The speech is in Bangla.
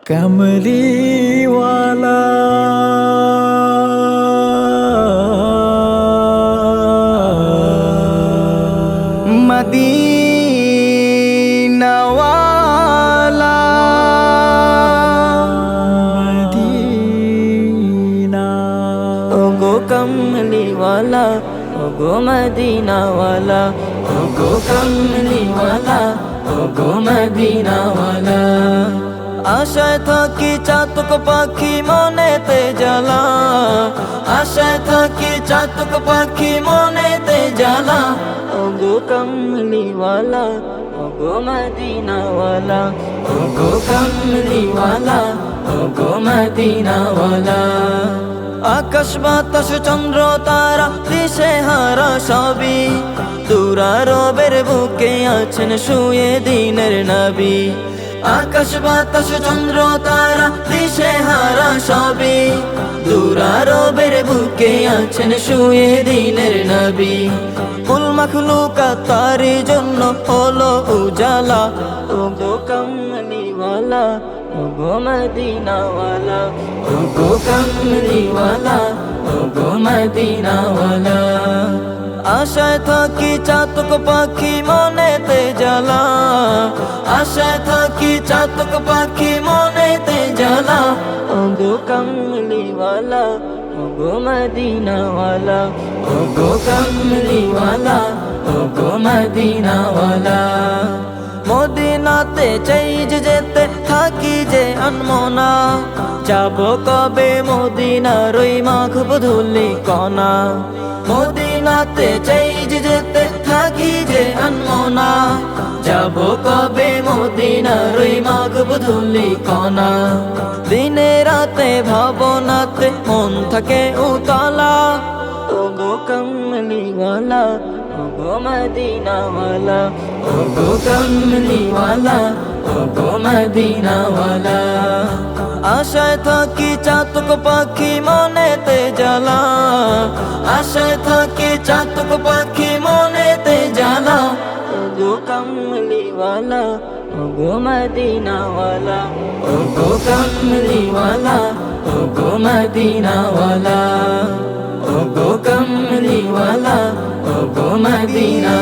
कमली वाला मदीना वाला मदीना ओगो कमली वाला ओगो मदीना वाला ओगो कमली वाला ओगो मदीना वाला आशाয় থাকি চাতক পাখি মনেতে জ্বালা আশায় থাকি চাতক পাখি মনেতে জ্বালা ওগো কমলি ওয়ালা ওগো মদিনা ওয়ালা ওগো কমলি ওয়ালা ওগো মদিনা ওয়ালা আকাশ বাতাস চন্দ্র তারা দিশে হারা সবই দুরারবের বুকে আছেন শুয়ে দিনের নবী আকাশ বাতাস চন্দ্র তারা দিশে হারা সবই দুরারবের বুকে আছেন শুয়ে দিনের নবী কুল মখলুকাত তারি জন্য হলো উজালা ওগো কমলি ওয়ালা ওগো মদিনা ওয়ালা ওগো কমলি ওয়ালা ওগো মদিনা ওয়ালা আশায় থাকি চাতক পাখি মনেতে জ্বালা আশায় থাকি চাতক পাখি মনেতে জ্বালা ওগো কমলি ওয়ালা ওগো মদিনা ওয়ালা ওগো কমলি ওয়ালা ওগো মদিনা ওয়ালা মদিনাতে চাই যে যেতে থাকি যে আনমনা যাব কবে মদিনার ওই মাখব ধুলি কণা মদিনাতে চাই যে যেতে থাকি যে আনমনা যাব কবে মদিনার ওই মাখব ধুলি কণা দিনে রাতে ভাবনাতে মন থাকে উতলা ওগো কমলি ওয়ালা ওগো মদিনা ওয়ালা ওগো কমলি ওয়ালা ওগো মদিনা ওয়ালা আশায় থাকি চাতক পাখি মনেতে জ্বালা আশায় থাকি চাতক পাখি মনেতে জ্বালা ওগো কমলি ওয়ালা ওগো মদিনা ওয়ালা ওগো কমলি ওয়ালা ওগো মদিনা ওয়ালা ওগো কমলি ওয়ালা ওগো মদিনা